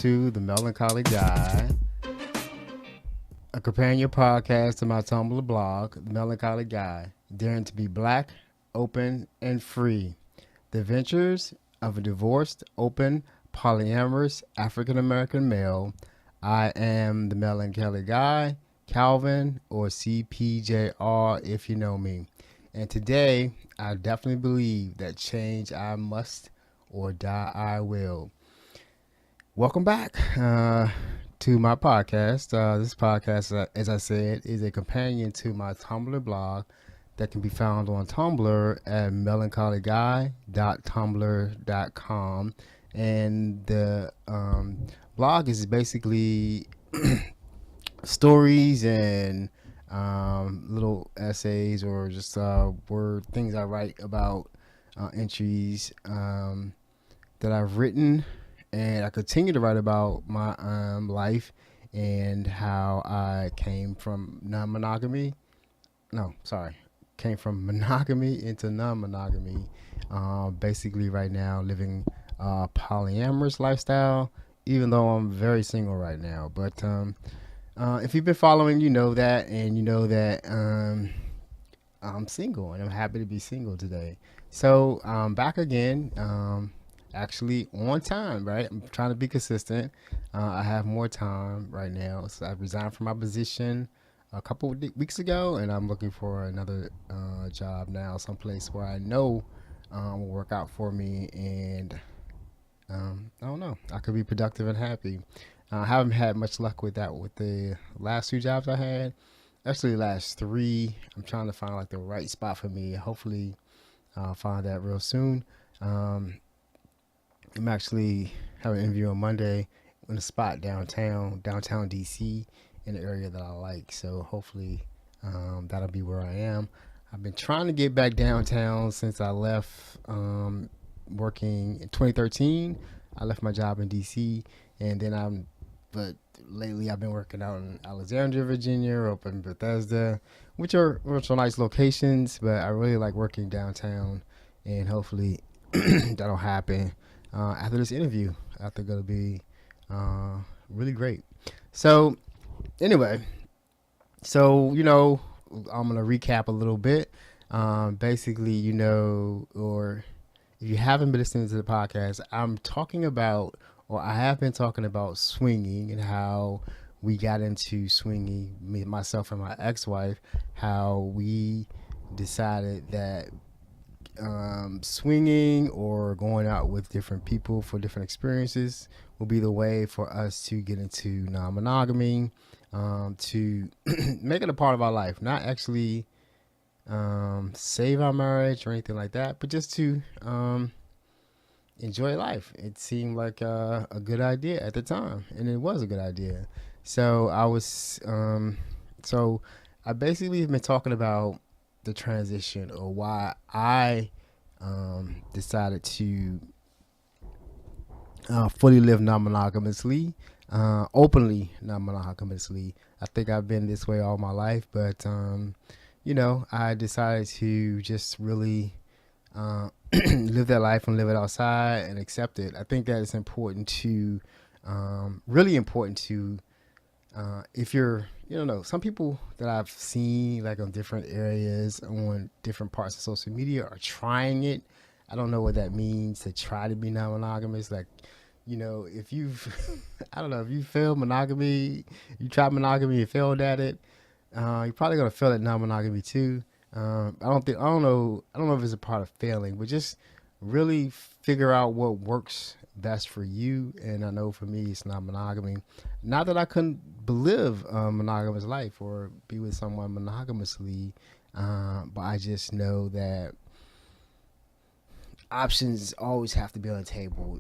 to The Melancholy Guy, a companion podcast to my Tumblr blog, The Melancholy Guy, daring to be black, open, and free. The adventures of a divorced, open, polyamorous African-American male. I am The Melancholy Guy, Calvin, or CPJR if you know me. And today, I definitely believe that change I must or die I will. Welcome back to my podcast. This podcast, as I said, is a companion to my Tumblr blog that can be found on Tumblr at melancholyguy.tumblr.com. And the blog is basically stories and little essays or just word things I write about entries that I've written, and I continue to write about my life and how I came from non-monogamy. Came from monogamy into non-monogamy. Basically, right now living a polyamorous lifestyle, even though I'm very single right now. But if you've been following, you know that, and you know that I'm single, and I'm happy to be single today. So I'm back again, actually on time, right? I'm trying to be consistent. I have more time right now. So I resigned from my position a couple of weeks ago, and I'm looking for another job now, someplace where I know will work out for me, and I don't know, I could be productive and happy. I haven't had much luck with that with the last two jobs I had. Actually, the last three. I'm trying to find like the right spot for me. Hopefully, I'll find that real soon. I'm actually having an interview on Monday in a spot downtown DC, in the area that I like. So hopefully, that'll be where I am. I've been trying to get back downtown since I left working in 2013. I left my job in DC, and then but lately I've been working out in Alexandria, Virginia, or up in Bethesda, which are nice locations, but I really like working downtown, and hopefully that'll happen after this interview. I think it'll be really great. So anyway, I'm going to recap a little bit. Basically, or if you haven't been listening to the podcast, I have been talking about swinging and how we got into swinging, myself and my ex-wife, how we decided that swinging or going out with different people for different experiences will be the way for us to get into non-monogamy, to make it a part of our life, not actually save our marriage or anything like that, but just to enjoy life. It seemed like a good idea at the time, and it was a good idea. So I basically have been talking about the transition, or why I decided to fully live non-monogamously, openly non-monogamously. I think I've been this way all my life, but I decided to just really live that life and live it outside and accept it. I think that it's important to, really important to, if you're, some people that I've seen like on different areas, on different parts of social media, are trying it. I don't know what that means, to try to be non-monogamous. Like, if you've, I don't know, if you failed monogamy, you tried monogamy and failed at it, you're probably gonna fail at non-monogamy too. I don't know if it's a part of failing, but just really figure out what works best for you. And I know for me, it's not monogamy. Not that I couldn't live a monogamous life or be with someone monogamously, but I just know that options always have to be on the table.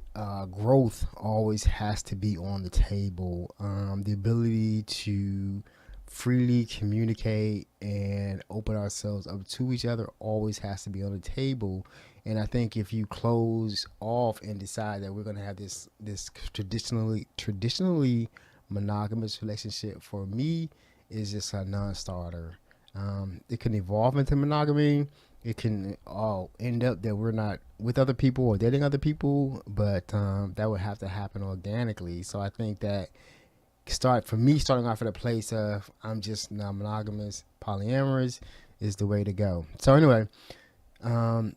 Growth always has to be on the table. The ability to freely communicate and open ourselves up to each other always has to be on the table. And I think if you close off and decide that we're going to have this traditionally monogamous relationship, for me, is just a non-starter. It can evolve into monogamy. it can all end up that we're not with other people or dating other people, but that would have to happen organically. So I think that starting off at a place of I'm just non-monogamous, polyamorous is the way to go. So anyway, um,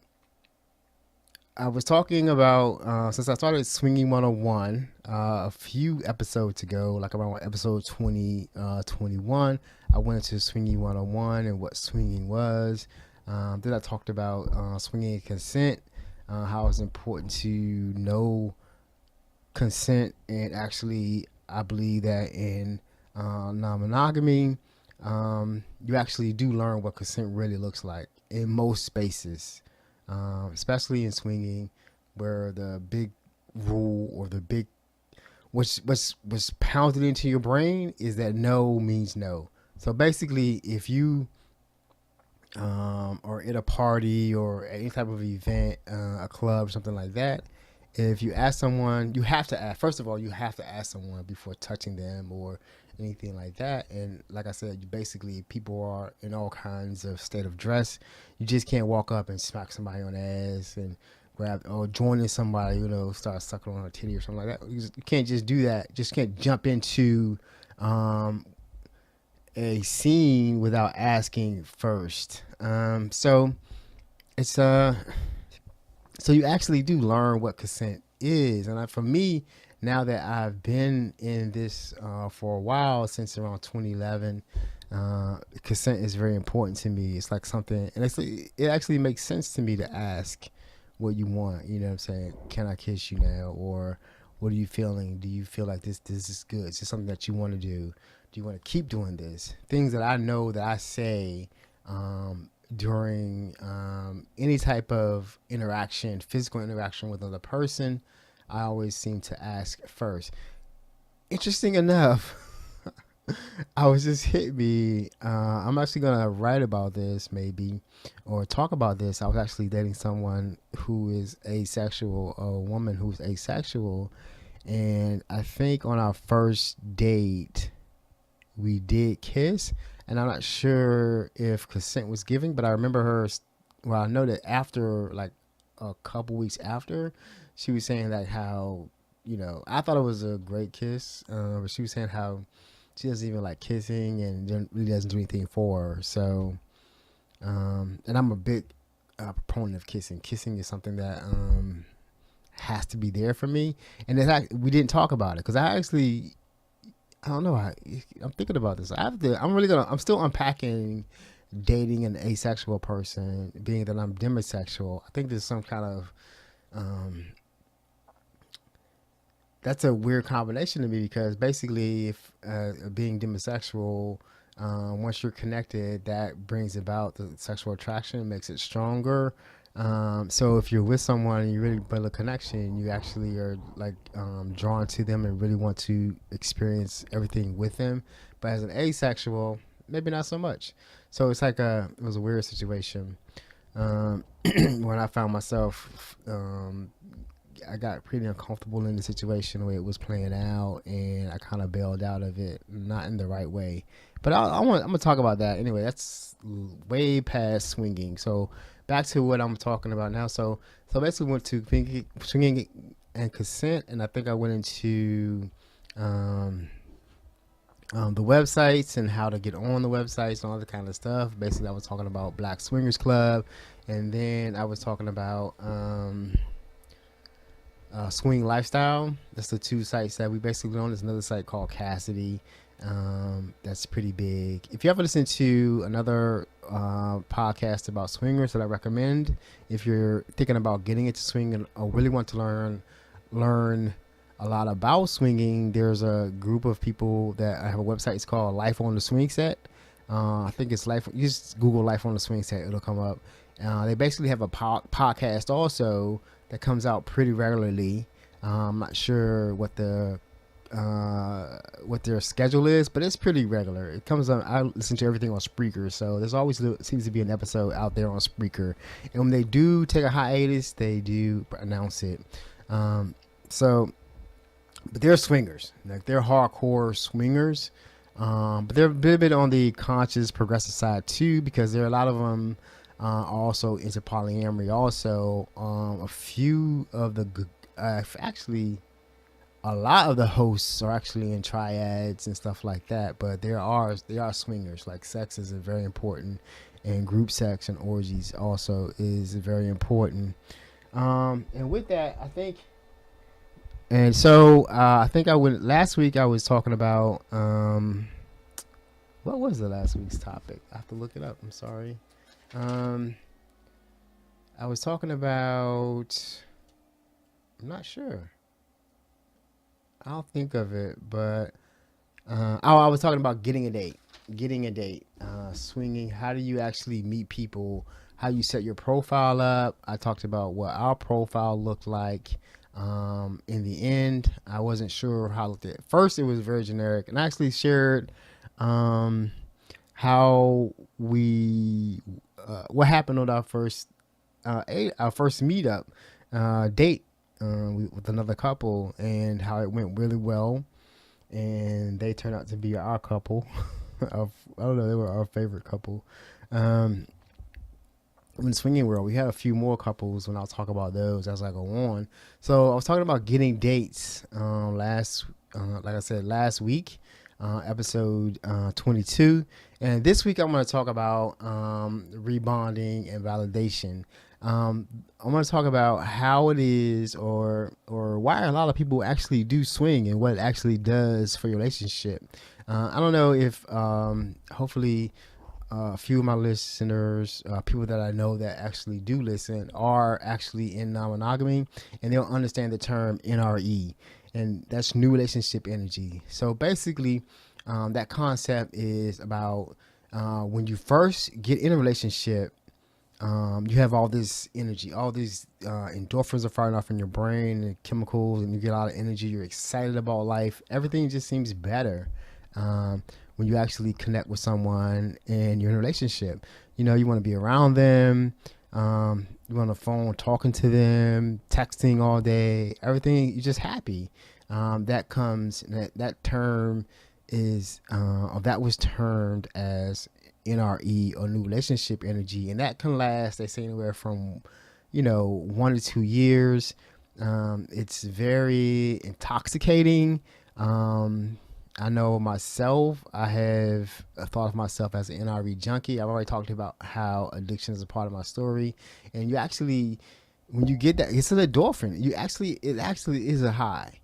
I was talking about since I started Swinging 101 a few episodes ago, like around episode 21, I went into Swinging 101 and what swinging was. Then I talked about swinging and consent, how it's important to know consent, and actually, I believe that in non-monogamy, you actually do learn what consent really looks like in most spaces, especially in swinging, where the big rule or the big what's pounded into your brain is that no means no. So basically, if you or at a party or any type of event, a club, something like that, if you ask someone, you have to ask. First of all, you have to ask someone before touching them or anything like that. And like I said, you basically people are in all kinds of state of dress. You just can't walk up and smack somebody on the ass and grab or joining somebody, start sucking on a titty or something like that. You can't just do that. Just can't jump into a scene without asking first. So it's so you actually do learn what consent is, and for me, now that I've been in this for a while, since around 2011, consent is very important to me. It's like something, and it actually makes sense to me to ask what you want. You know what I'm saying? Can I kiss you now? Or what are you feeling? Do you feel like this is good? Is this something that you want to do? Do you want to keep doing this? Things that I know that I say during any type of interaction, physical interaction with another person, I always seem to ask first. Interesting enough, I was just hit me. I'm actually gonna write about this maybe, or talk about this. I was actually dating someone who is asexual, a woman who's asexual, and I think on our first date we did kiss, and I'm not sure if consent was given, but I remember her. Well, I know that after like a couple weeks after, she was saying like how I thought it was a great kiss, but she was saying how she doesn't even like kissing and really doesn't do anything for her. So, and I'm a big proponent of kissing. Kissing is something that has to be there for me, and we didn't talk about it because I don't know. I'm thinking about this. I'm still unpacking dating an asexual person, being that I'm demisexual. I think there's some kind of that's a weird combination to me because basically, if being demisexual, once you're connected, that brings about the sexual attraction, makes it stronger. So if you're with someone and you really build a connection, you actually are like drawn to them and really want to experience everything with them. But as an asexual, maybe not so much. So it's like it was a weird situation when I found myself. I got pretty uncomfortable in the situation the way it was playing out, and I kind of bailed out of it, not in the right way. But I'm gonna talk about that anyway. That's way past swinging. So back to what I'm talking about now. So basically went to swinging and consent, and I think I went into the websites and how to get on the websites and all that kind of stuff. Basically, I was talking about Black Swingers Club, and then I was talking about Swing Lifestyle. That's the two sites that we basically own. There's another site called Cassidy. That's pretty big. If you ever listen to another podcast about swingers that I recommend, if you're thinking about getting into swinging or really want to learn a lot about swinging, there's a group of people that have a website. It's called Life on the Swing Set. I think it's Life. You just Google Life on the Swing Set, it'll come up. They basically have a podcast also that comes out pretty regularly. I'm not sure what their schedule is, but it's pretty regular. It comes on. I listen to everything on Spreaker, so there's always seems to be an episode out there on Spreaker. And when they do take a hiatus, they do announce it. But they're swingers, like they're hardcore swingers. But they're a bit on the conscious, progressive side too, because there are a lot of them also into polyamory. Also, a few of the actually a lot of the hosts are actually in triads and stuff like that. But there are swingers. Like sex is a very important, and group sex and orgies also is very important. And with that, I think. And so I think I went last week. I was talking about what was the last week's topic? I have to look it up. I'm sorry. Um, I was talking about. I'm not sure. I'll think of it, but I was talking about getting a date, swinging. How do you actually meet people? How you set your profile up? I talked about what our profile looked like. In the end, I wasn't sure how it looked. At first, it was very generic, and I actually shared how we what happened on our first meetup date with another couple, and how it went really well, and they turned out to be our couple. I don't know, they were our favorite couple. In the swinging world, we had a few more couples, when I'll talk about those as I go on. So I was talking about getting dates like I said, last week, episode 22. And this week I'm going to talk about rebonding and validation. I'm going to talk about how it is, or why a lot of people actually do swing, and what it actually does for your relationship. I don't know if hopefully a few of my listeners, people that I know that actually do listen, are actually in non-monogamy, and they'll understand the term NRE, and that's new relationship energy. So basically, that concept is about when you first get in a relationship, you have all this energy, all these endorphins are firing off in your brain, and chemicals, and you get a lot of energy. You're excited about life. Everything just seems better when you actually connect with someone and you're in a relationship. You know, you want to be around them. You're on the phone talking to them, texting all day. Everything, you're just happy. That term is, or that was termed as NRE, or new relationship energy, and that can last, they say, anywhere from 1 to 2 years. It's very intoxicating. I know myself, I have thought of myself as an NRE junkie. I've already talked about how addiction is a part of my story, and you actually, when you get that, it's an endorphin. It actually is a high.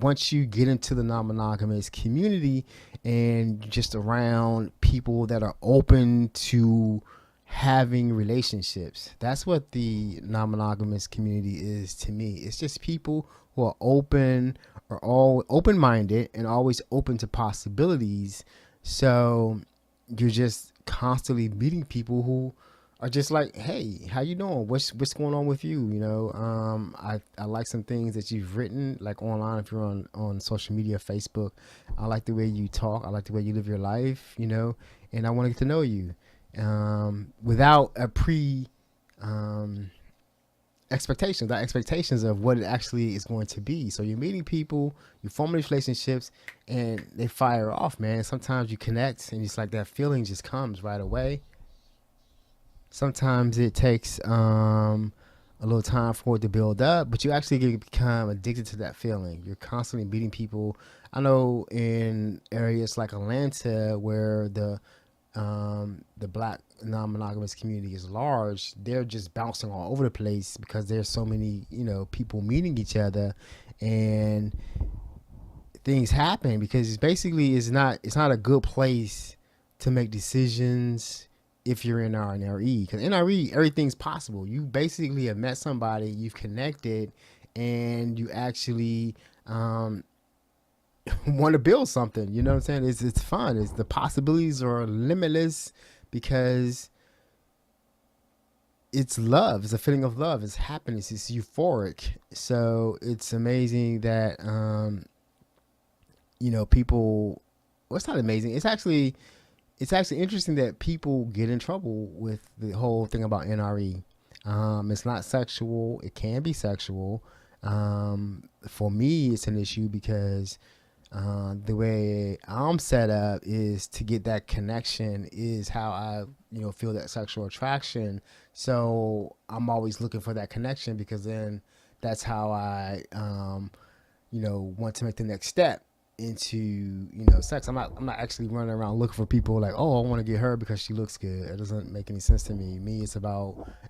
Once you get into the non-monogamous community and just around people that are open to having relationships, that's what the non-monogamous community is to me. It's just people who are open, or all open-minded, and always open to possibilities. So you're just constantly meeting people who are just like, hey, how you doing? What's going on with you? I like some things that you've written, like online, if you're on social media, Facebook. I like the way you talk. I like the way you live your life, and I want to get to know you without a expectations of what it actually is going to be. So you're meeting people, you form these relationships, and they fire off, man. Sometimes you connect, and it's like that feeling just comes right away. Sometimes it takes a little time for it to build up, but you actually become addicted to that feeling. You're constantly meeting people. I know in areas like Atlanta, where the black non-monogamous community is large, they're just bouncing all over the place because there's so many people meeting each other, and things happen because it's not a good place to make decisions if you're in NRE. Because NRE, everything's possible. You basically have met somebody, you've connected, and you actually want to build something. You know what I'm saying? It's fun. The possibilities are limitless because it's love. It's a feeling of love. It's happiness. It's euphoric. So it's amazing that people. Well, it's not amazing. It's actually interesting that people get in trouble with the whole thing about NRE. It's not sexual. It can be sexual. For me, it's an issue because The way I'm set up is to get that connection is how I, feel that sexual attraction. So I'm always looking for that connection because then that's how I, want to make the next step into, sex. I'm not actually running around looking for people like, oh, I want to get her because she looks good. It doesn't make any sense to me.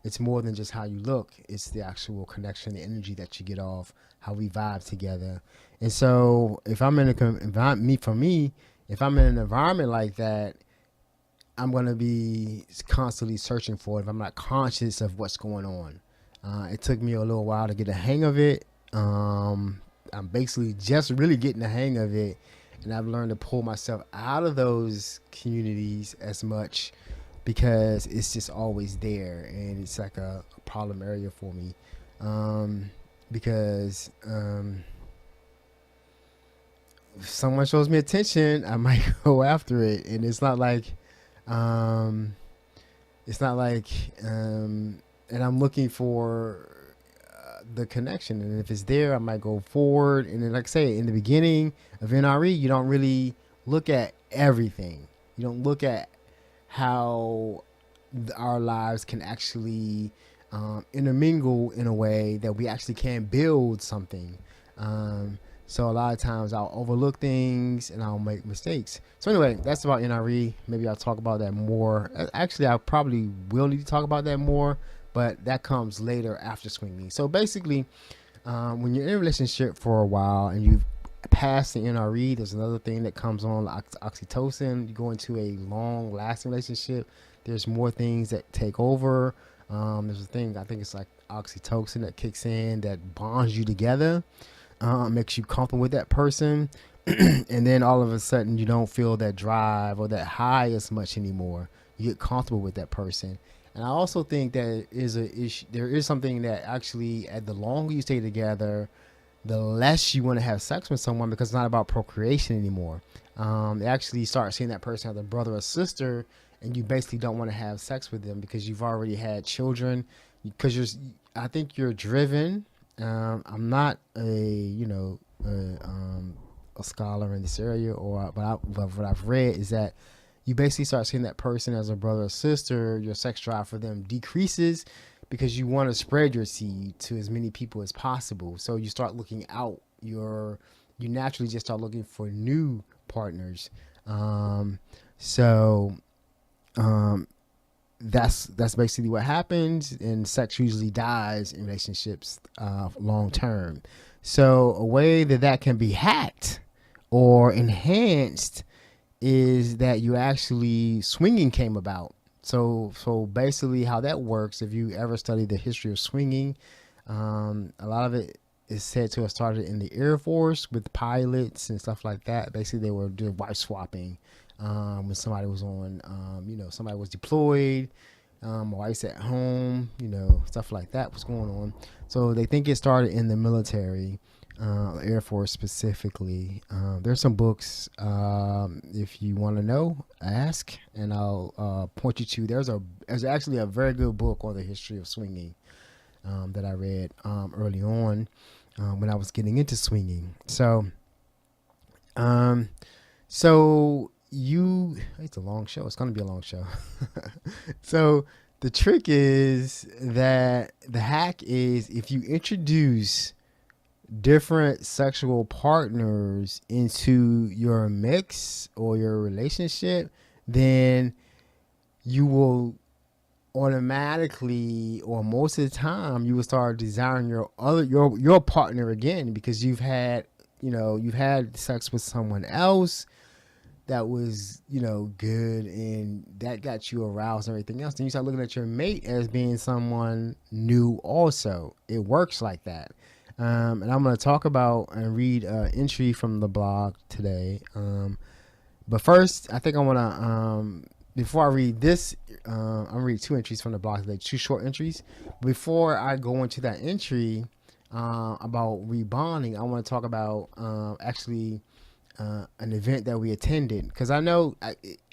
It's more than just how you look. It's the actual connection, the energy that you get off, how we vibe together. And so if I'm in if I'm in an environment like that, I'm going to be constantly searching for it if I'm not conscious of what's going on. It took me a little while to get a hang of it. I'm basically just really getting the hang of it, and I've learned to pull myself out of those communities as much because it's just always there, and it's like a problem area for me. Because if someone shows me attention, I might go after it, and um, it's not like, and I'm looking for the connection, and if it's there, I might go forward. And then, like I say, in the beginning of NRE, you don't really look at everything. You don't look at how our lives can actually intermingle in a way that we actually can build something. So a lot of times I'll overlook things and I'll make mistakes. So anyway, that's about NRE. Maybe I'll talk about that more. Actually, I probably will need to talk about that more, but that comes later after swinging. So basically, when you're in a relationship for a while and you've passed the NRE, there's another thing that comes on, like oxytocin. You go into a long-lasting relationship, there's more things that take over. There's a thing, I think it's like oxytocin that kicks in that bonds you together, makes you comfortable with that person. And then all of a sudden you don't feel that drive or that high as much anymore. You get comfortable with that person. And I also think that there is something that actually, at the longer you stay together, the less you want to have sex with someone because it's not about procreation anymore. They actually start seeing that person as a brother or sister, and you basically don't want to have sex with them because you've already had children. I think you're driven. I'm not a scholar in this area, but what I've read is that you basically start seeing that person as a brother or sister. Your sex drive for them decreases because you want to spread your seed to as many people as possible. So you start looking out. You naturally just start looking for new partners. So that's basically what happens, and sex usually dies in relationships long term. So a way that can be hacked or enhanced is that swinging came about. So basically how that works, if you ever study the history of swinging, a lot of it is said to have started in the Air Force with pilots and stuff like that. Basically, they were doing wife swapping when somebody was somebody was deployed, wife's at home, stuff like that was going on. So they think it started in the military, Air Force specifically. There's some books, if you want to know, ask, and I'll point you to. There's actually a very good book on the history of swinging that I read early on when I was getting into swinging. So it's a long show. It's going to be a long show. So the trick is that the hack is if you introduce different sexual partners into your mix or your relationship, then you will automatically, or most of the time, you will start desiring your partner again because you've had sex with someone else that was good, and that got you aroused and everything else. Then you start looking at your mate as being someone new also. It works like that. And I'm going to talk about and read an entry from the blog today. But first, I think I want to, before I read this, I'm going to read two entries from the blog today, two short entries. Before I go into that entry about rebonding, I want to talk about an event that we attended. Because I know,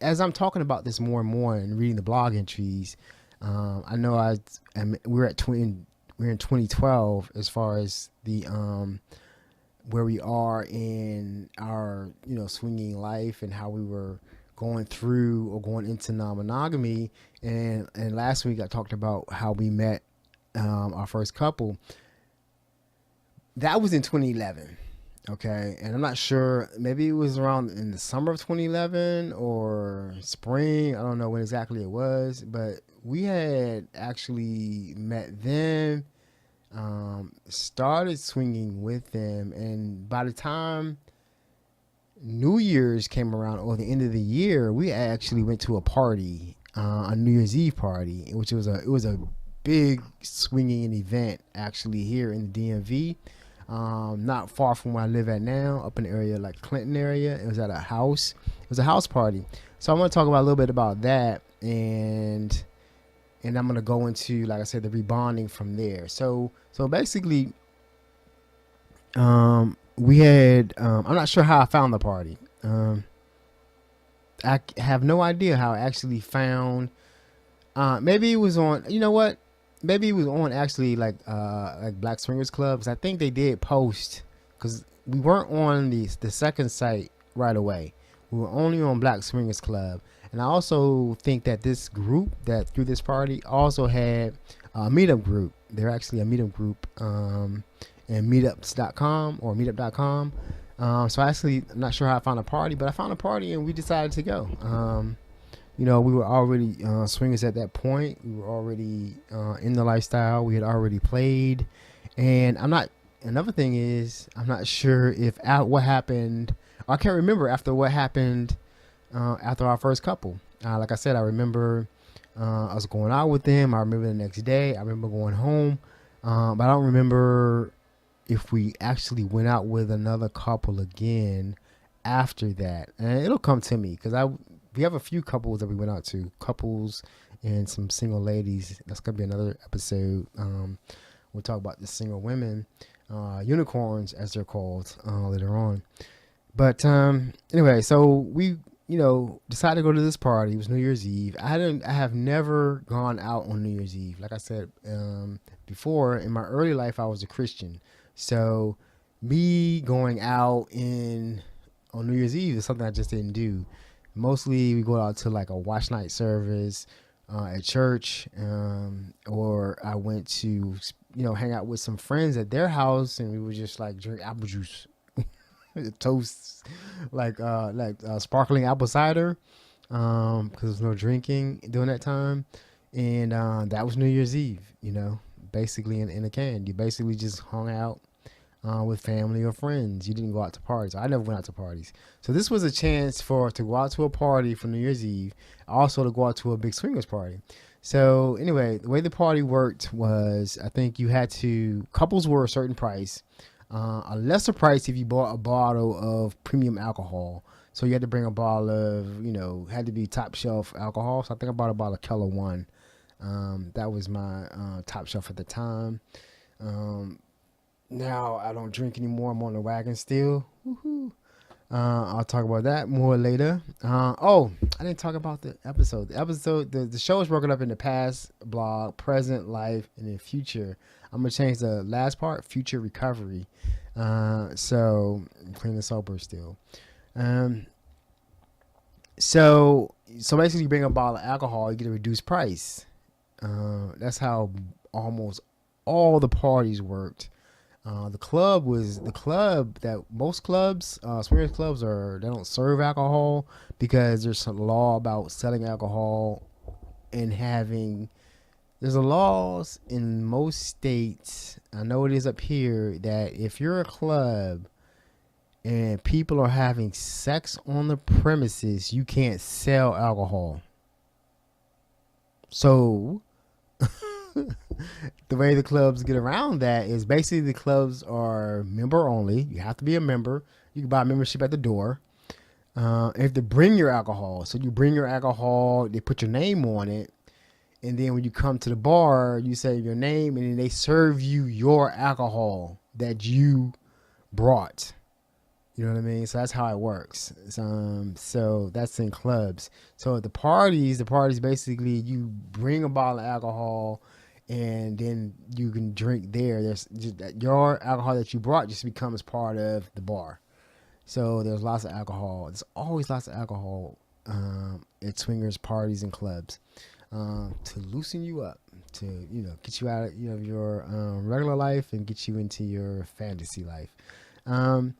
as I'm talking about this more and more and reading the blog entries, I know we're in 2012 as far as the where we are in our, swinging life, and how we were going through or going into non-monogamy. And last week I talked about how we met our first couple. That was in 2011. Okay, and I'm not sure. Maybe it was around in the summer of 2011 or spring. I don't know when exactly it was, but we had actually met them, started swinging with them, and by the time New Year's came around, or the end of the year, we actually went to a party, a New Year's Eve party, which was a big swinging event actually here in the DMV, not far from where I live at now, up in the area like Clinton area. It was at a house. It was a house party. So I want to talk about a little bit about that, and I'm gonna go into, like I said, the rebonding from there. So basically, we had. I'm not sure how I found the party. I have no idea how I actually found. Maybe it was on. You know what? Maybe it was on actually like Black Swingers Clubs. I think they did post, because we weren't on the second site right away. We were only on Black Swingers Club, and I also think that this group that threw this party also had a meetup group. They're actually a meetup group, and meetups.com or meetup.com. So actually, I'm not sure how I found a party, but I found a party and we decided to go. We were already swingers at that point. We were already in the lifestyle. We had already played. And another thing is, I'm not sure if what happened, I can't remember after what happened after our first couple. Like I said, I remember I was going out with them. I remember the next day. I remember going home. But I don't remember if we actually went out with another couple again after that. And it'll come to me, because we have a few couples that we went out to, couples and some single ladies. That's gonna be another episode. We'll talk about the single women, unicorns as they're called, later on. But anyway, so we decided to go to this party. It was New Year's Eve. I have never gone out on New Year's Eve. Like I said before, in my early life, I was a Christian. So me going out on New Year's Eve is something I just didn't do. Mostly we go out to like a watch night service at church, or I went to hang out with some friends at their house, and we would just like drink apple juice, toast, like sparkling apple cider, because there's no drinking during that time, and that was New Year's Eve. Basically in a can. You basically just hung out with family or friends. You didn't go out to parties. I never went out to parties. So this was a chance to go out to a party for New Year's Eve, also to go out to a big swingers party. So anyway, the way the party worked was, I think couples were a certain price, a lesser price if you bought a bottle of premium alcohol. So you had to bring a bottle of, had to be top shelf alcohol. So I think I bought a bottle of Keller One. That was my top shelf at the time. Now I don't drink anymore. I'm on the wagon still. Woohoo. I'll talk about that more later. I didn't talk about the episode. The show is broken up into past, blog, present, life, and then future. I'm gonna change the last part, future recovery. So clean and sober still. So basically, you bring a bottle of alcohol, you get a reduced price. That's how almost all the parties worked. The club that most clubs, swingers clubs, they don't serve alcohol, because there's some law about selling alcohol and there's a laws in most states. I know it is up here, that if you're a club and people are having sex on the premises, you can't sell alcohol. So the way the clubs get around that is basically the clubs are member only. You have to be a member. You can buy a membership at the door. You have to bring your alcohol. So you bring your alcohol, they put your name on it, and then when you come to the bar, you say your name, and then they serve you your alcohol that you brought. You know what I mean? So that's how it works. So that's in clubs. So at the parties basically, you bring a bottle of alcohol, and then you can drink there. There's just that your alcohol that you brought just becomes part of the bar. So there's lots of alcohol. There's always lots of alcohol at swingers parties and clubs to loosen you up, to get you out of your regular life and get you into your fantasy life. Um,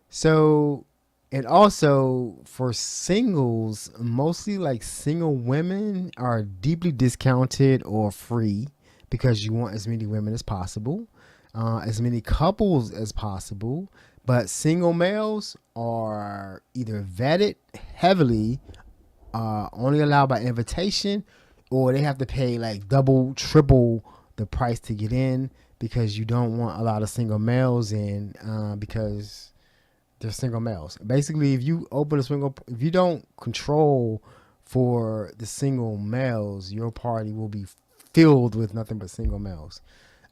so, and also for singles, mostly like single women are deeply discounted or free because you want as many women as possible, as many couples as possible. But single males are either vetted heavily, only allowed by invitation, or they have to pay like double, triple the price to get in because you don't want a lot of single males in because they're single males. Basically, if you open a single, if you don't control for the single males, your party will be filled with nothing but single males.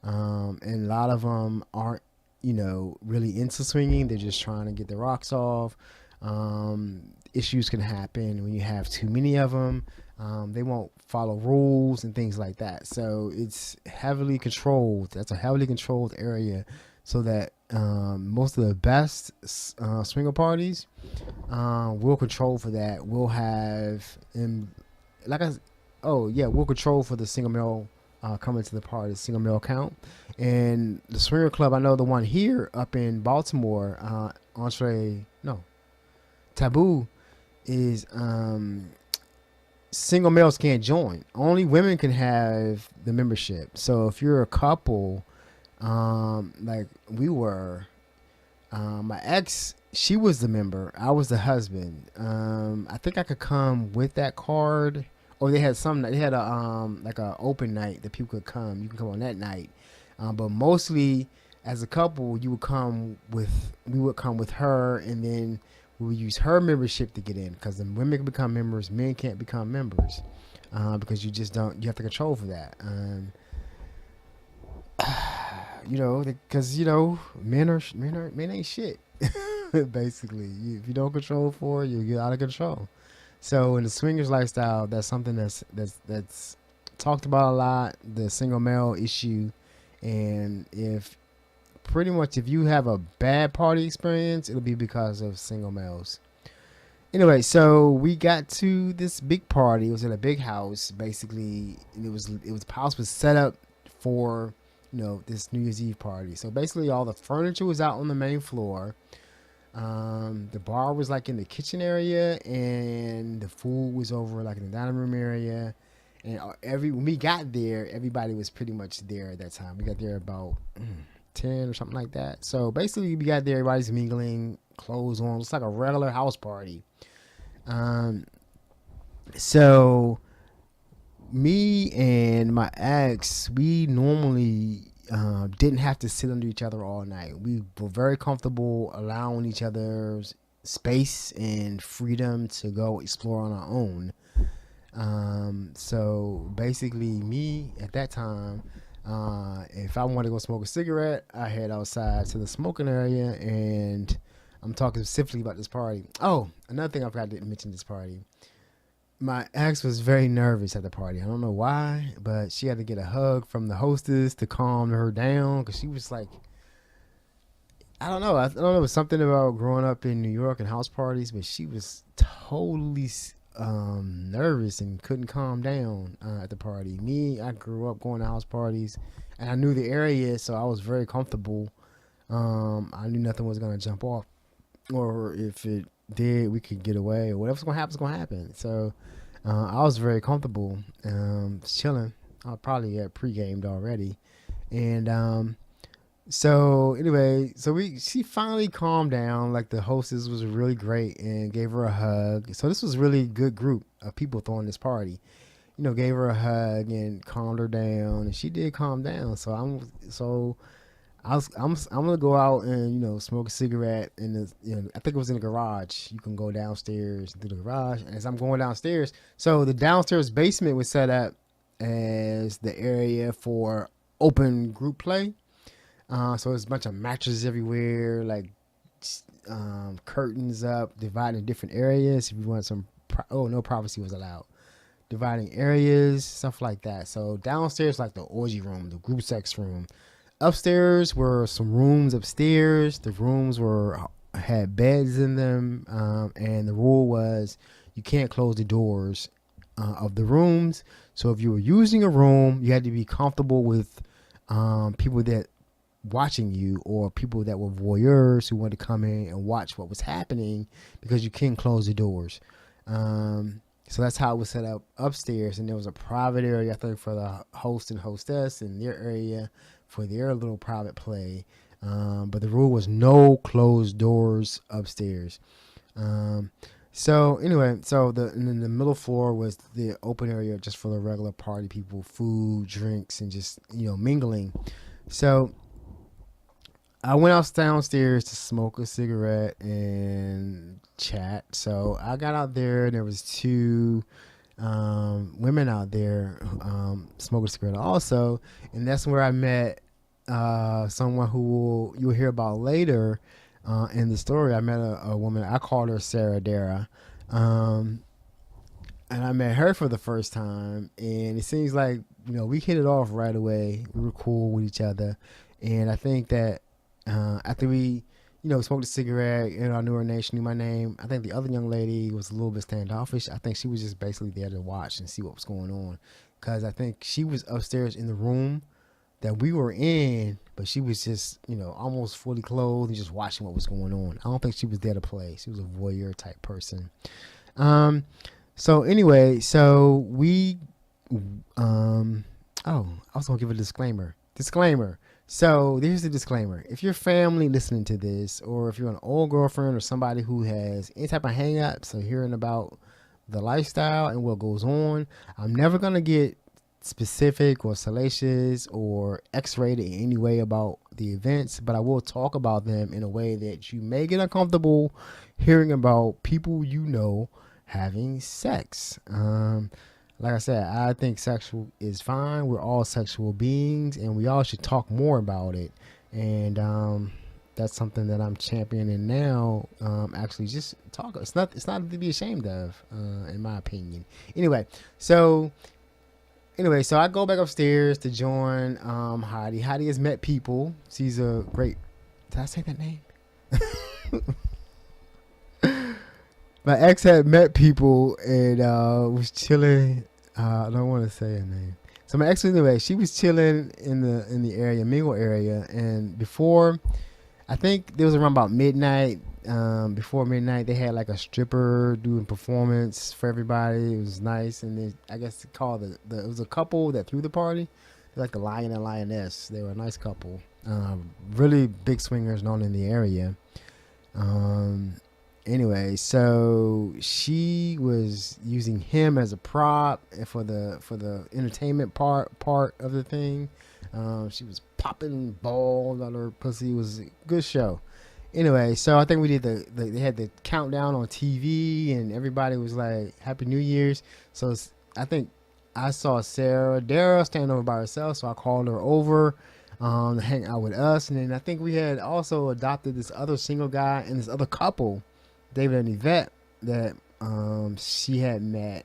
And a lot of them aren't, really into swinging. They're just trying to get the rocks off. Issues can happen when you have too many of them. They won't follow rules and things like that. So it's heavily controlled. That's a heavily controlled area, so that most of the best swinger parties will control for that. We'll have, and like I, oh yeah, we'll control for the single male coming to the party, single male count. And the swinger club, I know the one here up in Baltimore, Taboo, is single males can't join. Only women can have the membership. So if you're a couple, like we were, my ex, she was the member, I was the husband. I think I could come with that card, or they had a like a open night that people could come. You can come on that night, but mostly as a couple, we would come with her, and then we would use her membership to get in, because the women can become members, men can't become members, because you have to control for that. Because men ain't shit. Basically, if you don't control for it, you get out of control. So in the swingers lifestyle, that's something that's talked about a lot. The single male issue, and if you have a bad party experience, it'll be because of single males. Anyway, so we got to this big party. It was in a big house, basically. And the house was set up for this New Year's Eve party. So basically, all the furniture was out on the main floor. The bar was like in the kitchen area, and the food was over like in the dining room area. And when we got there, everybody was pretty much there at that time. We got there about 10 or something like that. So basically, we got there, everybody's mingling, clothes on. It's like a regular house party. So me and my ex, we normally didn't have to sit under each other all night. We were very comfortable allowing each other's space and freedom to go explore on our own. So basically, me at that time, if I wanted to go smoke a cigarette, I head outside to the smoking area, and I'm talking specifically about this party. Oh, another thing I forgot to mention this party. My ex was very nervous at the party. I don't know why, but she had to get a hug from the hostess to calm her down, because she was like, I don't know. It was something about growing up in New York and house parties, but she was totally nervous and couldn't calm down at the party. Me, I grew up going to house parties, and I knew the area, so I was very comfortable. I knew nothing was going to jump off, or if it did, we could get away, or whatever's going to happen is going to happen. So I was very comfortable, chilling. I probably had pre-gamed already. And so anyway, she finally calmed down. Like, the hostess was really great and gave her a hug. So this was really good group of people throwing this party. Gave her a hug and calmed her down, and she did calm down. So I'm gonna go out and smoke a cigarette in the I think it was in the garage. You can go downstairs through the garage. And as I'm going downstairs, so the downstairs basement was set up as the area for open group play. So there's a bunch of mattresses everywhere, like curtains up, divided in different areas. If you want some, no privacy was allowed. dividing areas, stuff like that. So downstairs, like the orgy room, the group sex room. Upstairs were some rooms upstairs. The rooms were had beds in them, and the rule was you can't close the doors of the rooms. So if you were using a room, you had to be comfortable with people that watching you or people that were voyeurs who wanted to come in and watch what was happening because you couldn't close the doors. So that's how it was set up upstairs, and there was a private area, I think, for the host and hostess in their area for their little private play. But the rule was no closed doors upstairs. So anyway, and then the middle floor was the open area just for the regular party people, food, drinks, and just mingling. So I went out downstairs to smoke a cigarette and chat. So I got out there, and there was two women out there smoking a cigarette also, and that's where I met someone who you'll hear about later in the story. I met a woman. I called her Sarah Dara, and I met her for the first time, and it seems like we hit it off right away. We were cool with each other, and I think that after we smoked a cigarette, I knew her name, she knew my name. I think the other young lady was a little bit standoffish. I think she was just basically there to watch and see what was going on, because I think she was upstairs in the room that we were in, but she was just almost fully clothed and just watching what was going on. I don't think she was there to play. She was a voyeur type person. So anyway, so we I was gonna give a disclaimer. So here's the disclaimer. If your family listening to this, or if you're an old girlfriend or somebody who has any type of hang-ups or hearing about the lifestyle and what goes on, I'm never going to get specific or salacious or X-rated in any way about the events, but I will talk about them in a way that you may get uncomfortable hearing about people having sex. Like I said, I think sexual is fine. We're all sexual beings, and we all should talk more about it. And that's something that I'm championing now. Actually, just talk. It's not to be ashamed of, in my opinion. So I go back upstairs to join Heidi. Heidi has met people. She's a great. Did I say that name? My ex had met people and was chilling. I don't want to say her name. So my ex, anyway, she was chilling in the area, mingle area, and before, I think there was around about midnight. Before midnight, they had like a stripper doing performance for everybody. It was nice, and I guess they called it was a couple that threw the party, like a lion and lioness. They were a nice couple, really big swingers known in the area. Anyway, so she was using him as a prop for the entertainment part of the thing. She was popping balls out of her pussy. It was a good show. Anyway, so I think we did they had the countdown on TV, and everybody was like, Happy New Year's. So I think I saw Sarah Dara standing over by herself, so I called her over to hang out with us. And then I think we had also adopted this other single guy and this other couple, David and Yvette, that she had met.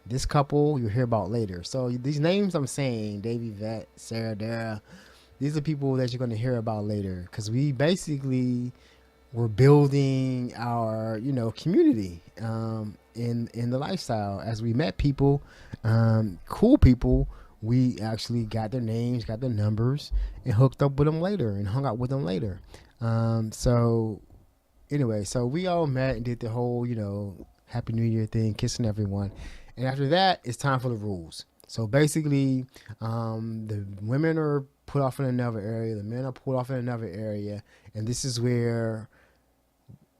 This couple you'll hear about later. So these names I'm saying, David, Yvette, Sarah Dara, these are people that you're going to hear about later, because we basically were building our community in the lifestyle. As we met people, cool people, we actually got their names, got their numbers, and hooked up with them later and hung out with them later. So anyway, so we all met and did the whole Happy New Year thing, kissing everyone. And after that, it's time for the rules. So basically, the women are put off in another area, the men are put off in another area, and this is where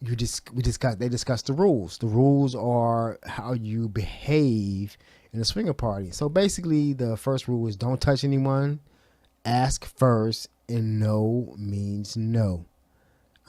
they discuss the rules. The rules are how you behave in a swinger party. So basically, the first rule is don't touch anyone, ask first, and no means no.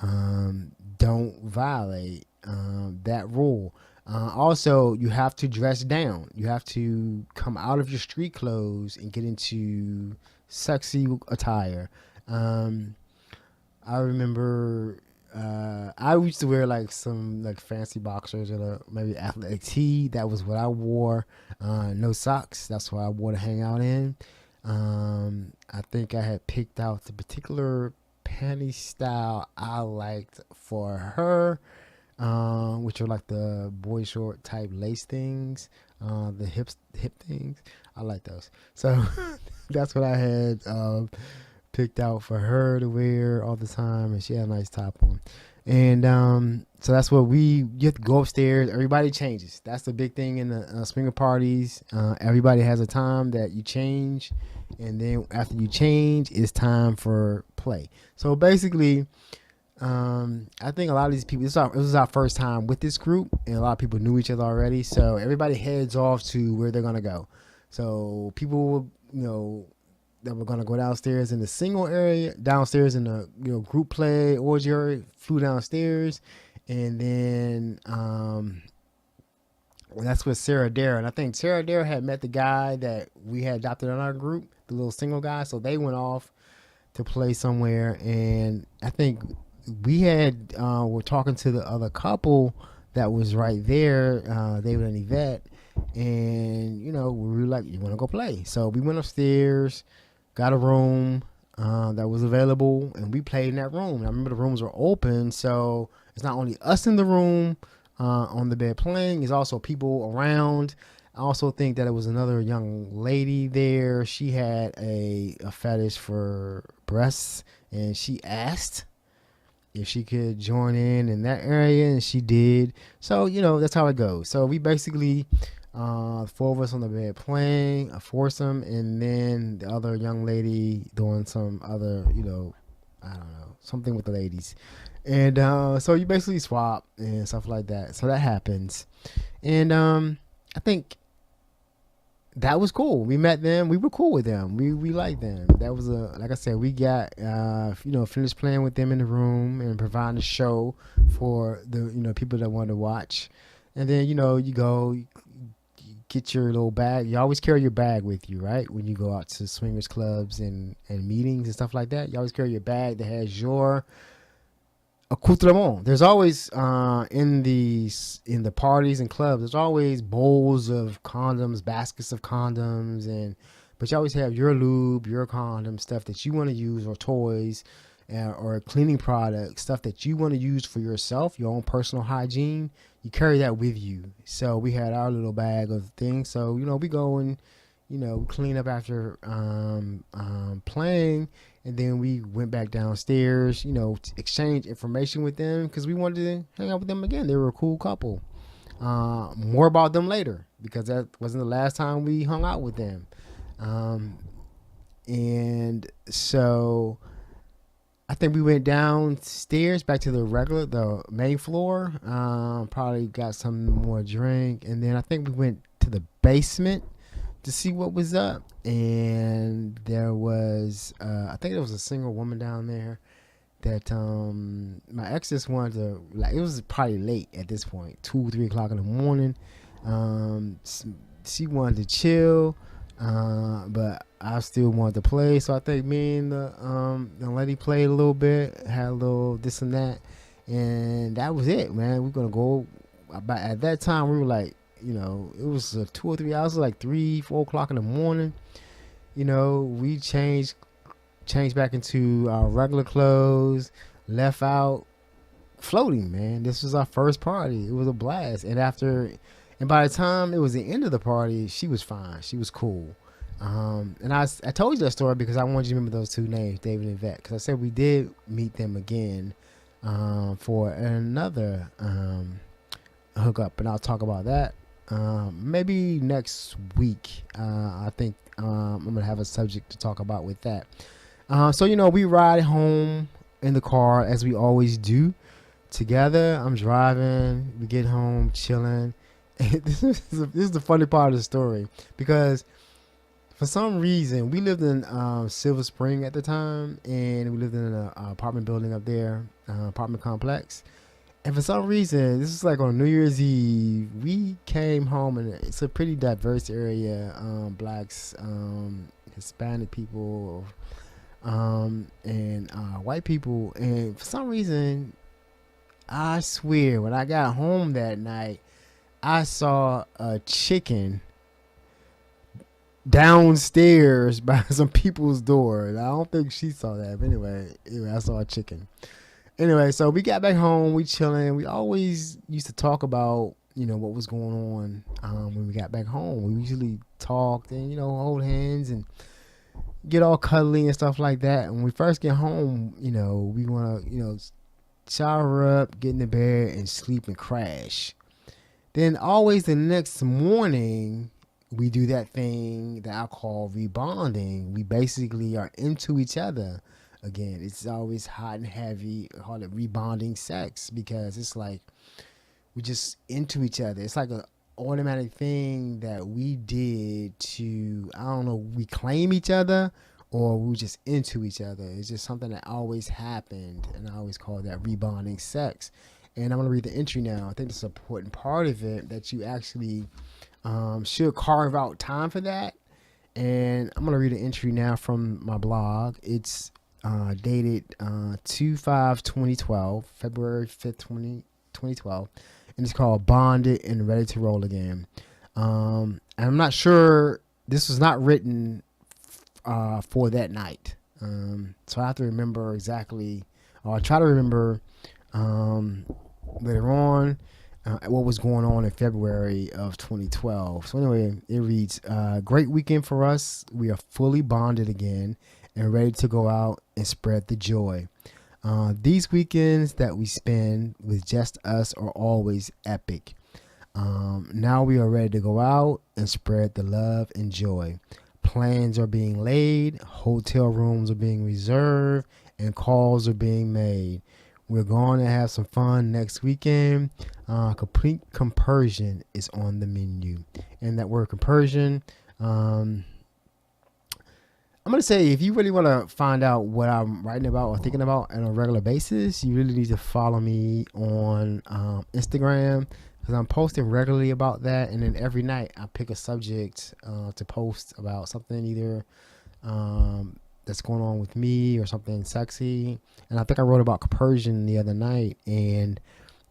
Don't violate that rule. Also, you have to dress down. You have to come out of your street clothes and get into sexy attire. I remember I used to wear like some like fancy boxers or maybe athletic tee. That was what I wore. No socks. That's what I want to hang out in. I think I had picked out the particular panty style I liked for her, which are like the boy short type lace things, the hip things. I like those. So that's what I had picked out for her to wear all the time, and she had a nice top on. And so that's what you have to go upstairs. Everybody changes. That's the big thing in the swinger parties. Everybody has a time that you change, and then after you change, it's time for play. So basically, I think a lot of these people, it was our first time with this group, and a lot of people knew each other already. So everybody heads off to where they're gonna go. So people, that were gonna go downstairs in the single area, downstairs in the group play orgy area, flew downstairs, and then that's with Sarah Dare, and I think Sarah Dare had met the guy that we had adopted in our group, the little single guy. So they went off to play somewhere, and I think we had were talking to the other couple that was right there, David and Yvette, and we were like, "You want to go play?" So we went upstairs, got a room that was available, and we played in that room. I remember the rooms were open, so it's not only us in the room on the bed playing, it's also people around. I also think that it was another young lady there. She had a fetish for breasts, and she asked if she could join in that area, and she did. So that's how it goes. So we basically four of us on the bed playing a foursome, and then the other young lady doing some other, I don't know, something with the ladies. And so you basically swap and stuff like that. So that happens. And I think that was cool. We met them. We were cool with them. We liked them. That was like I said, we got finished playing with them in the room and providing a show for the people that wanted to watch. And then you go, you get your little bag. You always carry your bag with you, right? When you go out to swingers clubs and meetings and stuff like that, you always carry your bag that has your accoutrement. There's always in the parties and clubs, there's always bowls of condoms, baskets of condoms, but you always have your lube, your condom, stuff that you want to use, or toys, or cleaning products, stuff that you want to use for yourself, your own personal hygiene. You carry that with you. So we had our little bag of things. So we go and clean up after playing. And then we went back downstairs, to exchange information with them, because we wanted to hang out with them again. They were a cool couple. More about them later, because that wasn't the last time we hung out with them. And so I think we went downstairs back to the main floor. Probably got some more drink. And then I think we went to the basement to see what was up, and there was I think there was a single woman down there that my ex just wanted to, like, it was probably late at this point, 2-3 o'clock in the morning. She wanted to chill, but I still wanted to play, so I think me and the lady played a little bit, had a little this and that, and that was it, man. We're gonna go. But at that time we were like, it was 2 or 3 hours, like 3-4 o'clock in the morning. We changed back into our regular clothes, left out floating, man. This was our first party. It was a blast. And by the time it was the end of the party, she was fine. She was cool. And I told you that story because I wanted you to remember those two names, David and Vet, because I said we did meet them again for another hookup, and I'll talk about that maybe next week. I think I'm gonna have a subject to talk about with that. So we ride home in the car as we always do together. I'm driving, we get home chilling. This is the funny part of the story, because for some reason we lived in Silver Spring at the time, and we lived in an apartment building up there, apartment complex. And for some reason, this is like on New Year's Eve, we came home, and it's a pretty diverse area, blacks, Hispanic people, and white people. And for some reason, I swear, when I got home that night, I saw a chicken downstairs by some people's door. I don't think she saw that, but anyway, I saw a chicken. Anyway, so we got back home, we chilling. We always used to talk about, what was going on when we got back home. We usually talked and, hold hands and get all cuddly and stuff like that. When we first get home, we want to, shower up, get in the bed and sleep and crash. Then always the next morning, we do that thing that I call rebonding. We basically are into each other again. It's always hot and heavy. I call it rebonding sex because it's like we just into each other. It's like an automatic thing that we did to, I don't know, reclaim each other, or we were just into each other. It's just something that always happened, and I always call that rebonding sex. And I'm going to read the entry now. I think it's an important part of it that you actually should carve out time for that. And I'm going to read an entry now from my blog. It's dated 2/5/2012, February 5th, 2012. And it's called Bonded and Ready to Roll Again. And I'm not sure, this was not written for that night. So I have to remember exactly, or I try to remember later on what was going on in February of 2012. So anyway, it reads, great weekend for us. We are fully bonded again and ready to go out and spread the joy. These weekends that we spend with just us are always epic. Now we are ready to go out and spread the love and joy. Plans are being laid, hotel rooms are being reserved, and calls are being made. We're going to have some fun next weekend. Complete compersion is on the menu. And that word compersion, I'm going to say, if you really want to find out what I'm writing about or thinking about on a regular basis, you really need to follow me on Instagram, because I'm posting regularly about that. And then every night I pick a subject to post about something either that's going on with me or something sexy. And I think I wrote about compersion the other night. And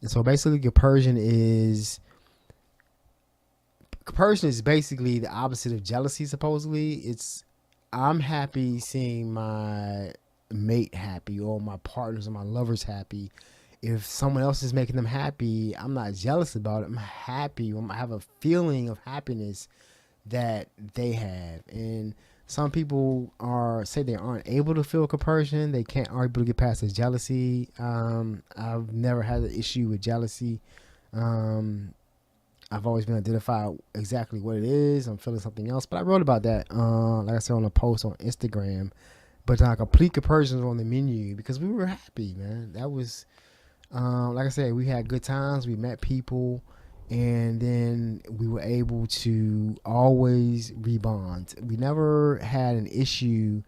so basically compersion is basically the opposite of jealousy, supposedly. It's, I'm happy seeing my mate happy, or my partners or my lovers happy. If someone else is making them happy, I'm not jealous about it. I'm happy. I have a feeling of happiness that they have. And some people say they aren't able to feel compersion. They aren't able to get past this jealousy. I've never had an issue with jealousy. I've always been identified exactly what it is. I'm feeling something else. But I wrote about that, like I said, on a post on Instagram. But complete compersion was on the menu because we were happy, man. That was, like I said, we had good times. We met people. And then we were able to always rebond. We never had an issue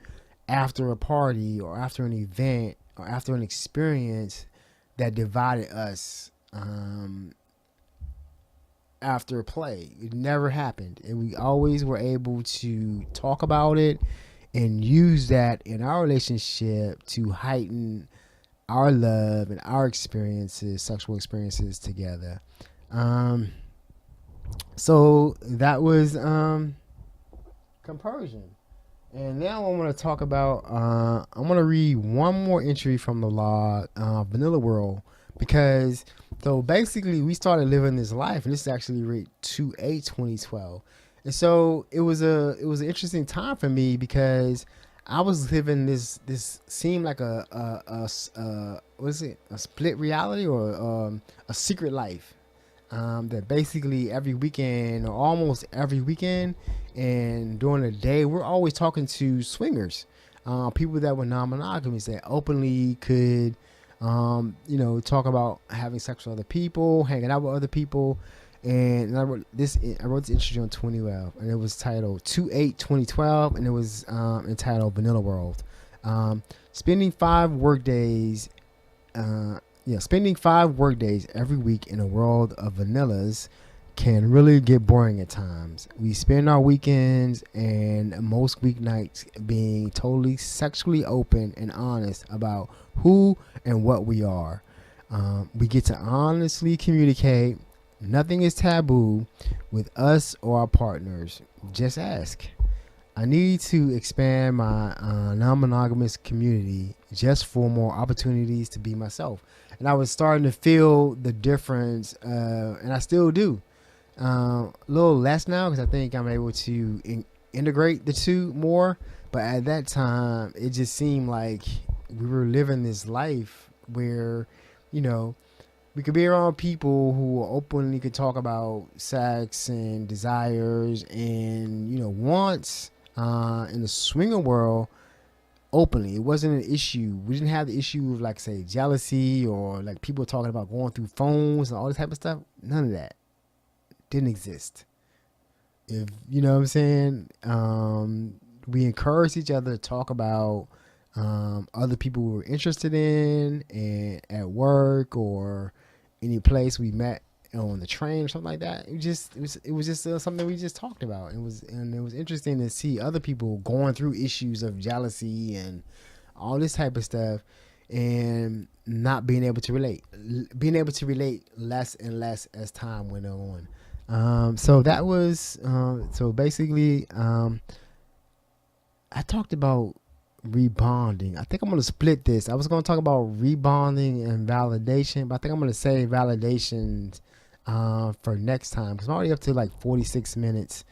after a party or after an event or after an experience that divided us after play. It never happened. And we always were able to talk about it and use that in our relationship to heighten our love and our experiences, sexual experiences together. So that was compersion. And now I want to talk about, I'm going to read one more entry from the log, Vanilla World, because so basically we started living this life, and this is actually read 2/8/2012. And so it was an interesting time for me because I was living this seemed like a what is it, a split reality or a secret life. That basically every weekend or almost every weekend and during the day, we're always talking to swingers, people that were non-monogamous that openly could, talk about having sex with other people, hanging out with other people. And I wrote this interview on 2012, and it was titled 2/8/2012, and it was entitled Vanilla World. Spending 5 work days every week in a world of vanillas can really get boring at times. We spend our weekends and most weeknights being totally sexually open and honest about who and what we are. We get to honestly communicate. Nothing is taboo with us or our partners. Just ask. I need to expand my non-monogamous community just for more opportunities to be myself. And I was starting to feel the difference, and I still do. A little less now because I think I'm able to integrate the two more. But at that time, it just seemed like we were living this life where, you know, we could be around people who openly could talk about sex and desires and, wants in the swinger world openly. It wasn't an issue. We didn't have the issue of, like, say, jealousy or like people talking about going through phones and all this type of stuff. None of that didn't exist. If you know what I'm saying, we encouraged each other to talk about other people we were interested in and at work or any place we met on the train or something like that. It was just something we just talked about. It was interesting to see other people going through issues of jealousy and all this type of stuff and not being able to relate, less and less as time went on. So that was so basically I talked about rebonding. I think I'm going to split this. I was going to talk about rebonding and validation, but I think I'm going to save validations for next time because I'm already up to like 46 minutes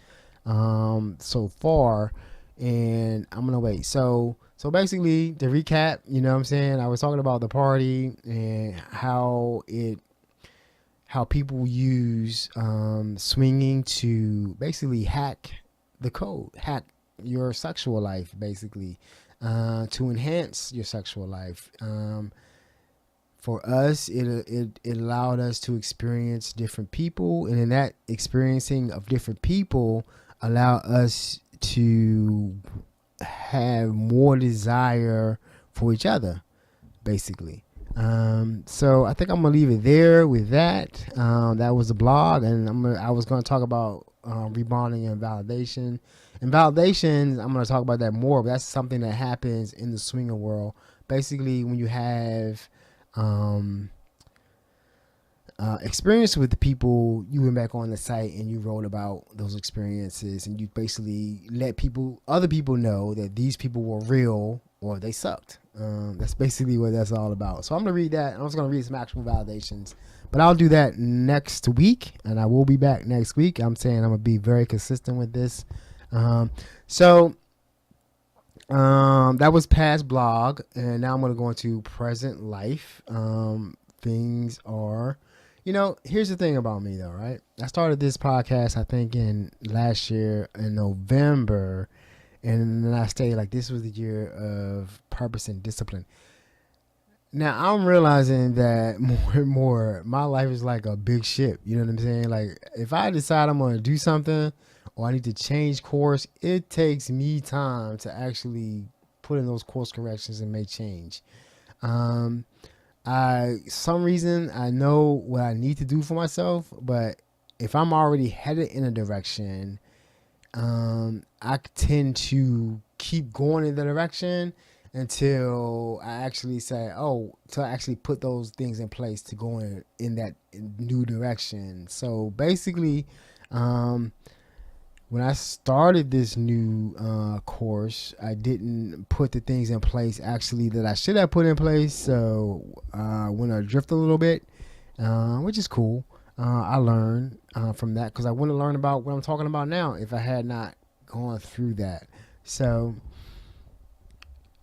so far, and I'm going to wait. So basically, to recap, you know what I'm saying, I was talking about the party and how people use swinging to basically hack the code, hack your sexual life, basically, to enhance your sexual life. For us, it allowed us to experience different people, and in that experiencing of different people, allow us to have more desire for each other, basically. So I think I'm gonna leave it there with that. That was the blog, and I was gonna talk about rebonding and validation. And validations, I'm gonna talk about that more. But that's something that happens in the swinger world. Basically, when you have experience with the people, you went back on the site and you wrote about those experiences, and you basically let other people know that these people were real or they sucked. That's basically what that's all about. So I'm gonna read that. I'm just gonna read some actual validations, but I'll do that next week, and I will be back next week. I'm saying I'm gonna be very consistent with this. That was past blog, and now I'm gonna go into present life. Things are, here's the thing about me though, right? I started this podcast, I think, in last year in November. And then I stayed like this was the year of purpose and discipline. Now I'm realizing that more and more, my life is like a big ship. You know what I'm saying? Like if I decide I'm going to do something or I need to change course, it takes me time to actually put in those course corrections and make change. Some reason I know what I need to do for myself, but if I'm already headed in a direction, I tend to keep going in the direction until I actually say, to actually put those things in place to go in that new direction. So basically, when I started this new course, I didn't put the things in place actually that I should have put in place. So I went adrift a little bit, which is cool. I learned from that because I wouldn't have learned about what I'm talking about now if I had not gone through that. So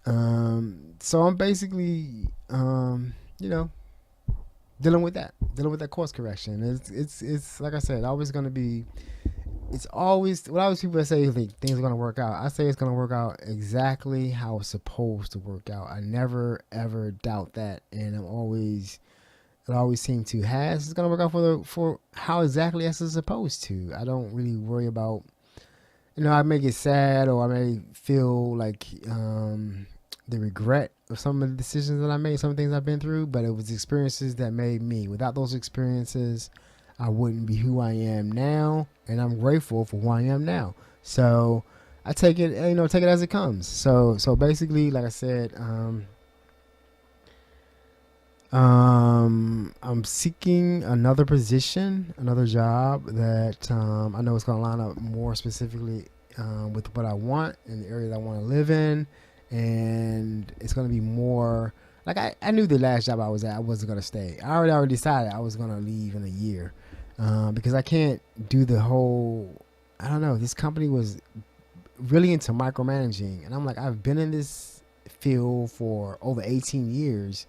I'm basically, dealing with that course correction. It's like I said, always going to be. It's always what always people say like things are going to work out. I say it's going to work out exactly how it's supposed to work out. I never ever doubt that, and it always seems to has it's going to work out for how exactly as it's supposed to. I don't really worry about, I may get sad or I may feel like the regret of some of the decisions that I made, some things I've been through, but it was experiences that made me. Without those experiences, I wouldn't be who I am now, and I'm grateful for who I am now. So I take it, take it as it comes. So basically, like I said, I'm seeking another position, another job that I know is going to line up more specifically with what I want in the area that I want to live in, and it's going to be more like I knew the last job I was at I wasn't going to stay. I already decided I was going to leave in a year because I can't do the whole. I don't know. This company was really into micromanaging, and I'm like, I've been in this field for over 18 years.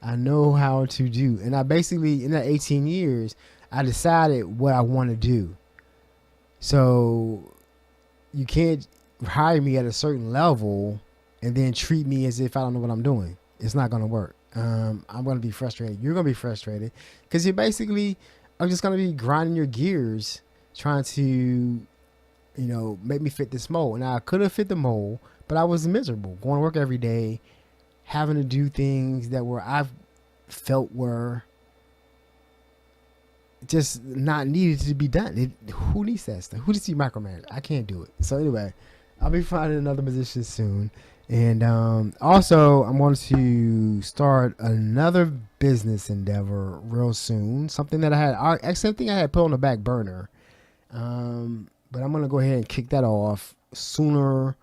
I know how to do, and I basically in that 18 years, I decided what I want to do. So you can't hire me at a certain level and then treat me as if I don't know what I'm doing. It's not going to work. I'm going to be frustrated. You're going to be frustrated because you're basically I'm just going to be grinding your gears trying to, make me fit this mold. Now I could have fit the mold, but I was miserable going to work every day, having to do things that I've felt were just not needed to be done. Who needs that stuff? Who needs to be micromanaged? I can't do it. So anyway, I'll be finding another position soon. And also, I'm going to start another business endeavor real soon. Something that I had put on the back burner. But I'm going to go ahead and kick that off sooner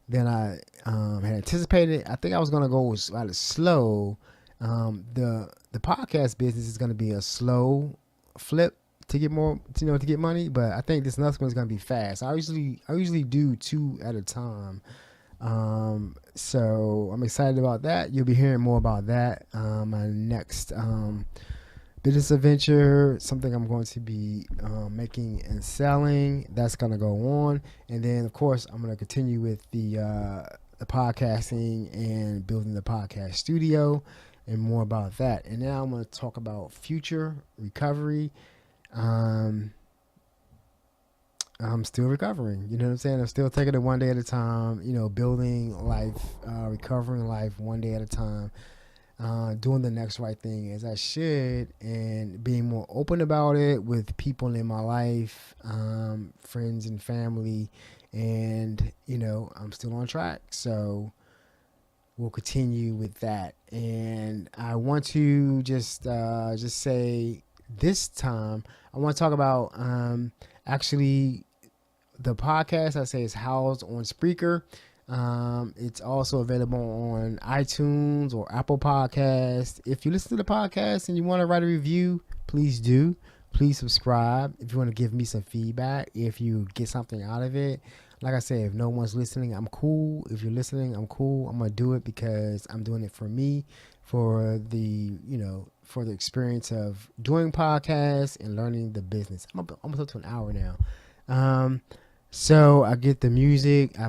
than I had anticipated. I think I was going to go rather slow. The podcast business is going to be a slow flip to get more, to get money. But I think this next one's going to be fast. I usually do 2 at a time. So I'm excited about that. You'll be hearing more about that. My next business adventure, something I'm going to be making and selling. That's going to go on, and then of course I'm going to continue with the podcasting and building the podcast studio, and more about that. And now I'm going to talk about future recovery. I'm still recovering. You know what I'm saying? I'm still taking it one day at a time, building life, recovering life one day at a time, doing the next right thing as I should, and being more open about it with people in my life, friends and family. And, I'm still on track. So we'll continue with that. And I want to just say this time, I want to talk about actually the podcast I say is housed on Spreaker. It's also available on iTunes or Apple Podcasts. If you listen to the podcast and you want to write a review, please do. Please subscribe. If you want to give me some feedback, if you get something out of it. Like I said, if no one's listening, I'm cool. If you're listening, I'm cool. I'm going to do it because I'm doing it for me, for the experience of doing podcasts and learning the business. I'm almost up to an hour now. So I get the music. I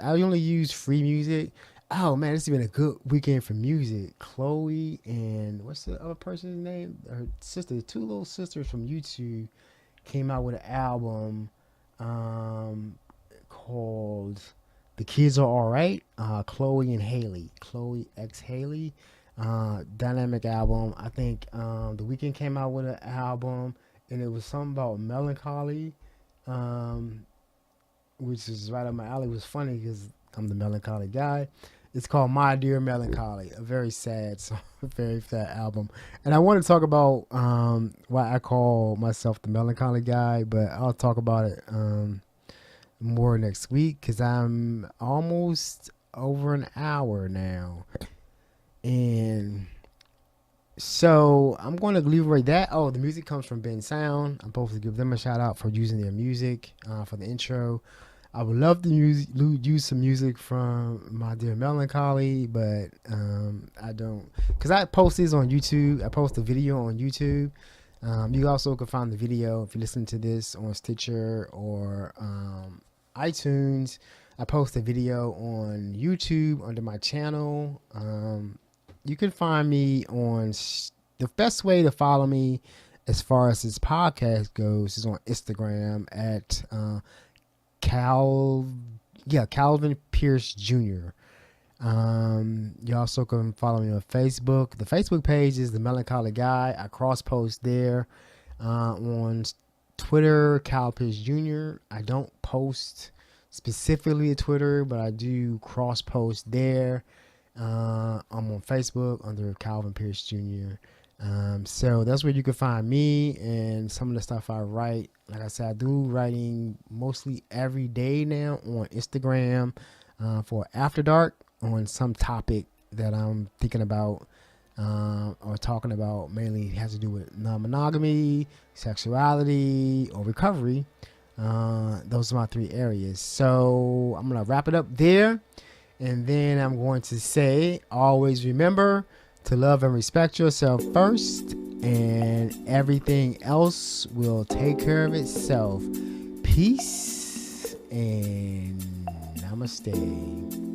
only use free music. Oh man, this has been a good weekend for music. Chloe and what's the other person's name? Her sister, 2 little sisters from YouTube came out with an album called The Kids Are Alright. Chloe and Haley. Chloe X Haley. Dynamic album. I think The Weeknd came out with an album, and it was something about melancholy, which is right up my alley. It was funny because I'm the melancholy guy. It's called My Dear Melancholy, a very sad song, a very sad album. And I want to talk about why I call myself the melancholy guy, but I'll talk about it more next week because I'm almost over an hour now. And so I'm going to leave right that. Oh, the music comes from Ben Sound. I'm supposed to give them a shout out for using their music for the intro. I would love to use some music from My Dear Melancholy, but I don't, because I post these on YouTube. I post the video on YouTube. You also can find the video if you listen to this on Stitcher or iTunes. I post a video on YouTube under my channel. You can find me on the best way to follow me as far as this podcast goes is on Instagram at Calvin Pierce Jr. You also can follow me on Facebook. The Facebook page is The Melancholy Guy. I cross post there. On Twitter, Cal Pierce Jr. I don't post specifically at Twitter, but I do cross post there. I'm on Facebook under Calvin Pierce Jr. So that's where you can find me and some of the stuff I write. Like I said, I do writing mostly every day now on Instagram for After Dark on some topic that I'm thinking about or talking about. Mainly has to do with non-monogamy, sexuality, or recovery. Those are my 3 areas. So I'm going to wrap it up there. And then I'm going to say, always remember to love and respect yourself first, and everything else will take care of itself. Peace and namaste.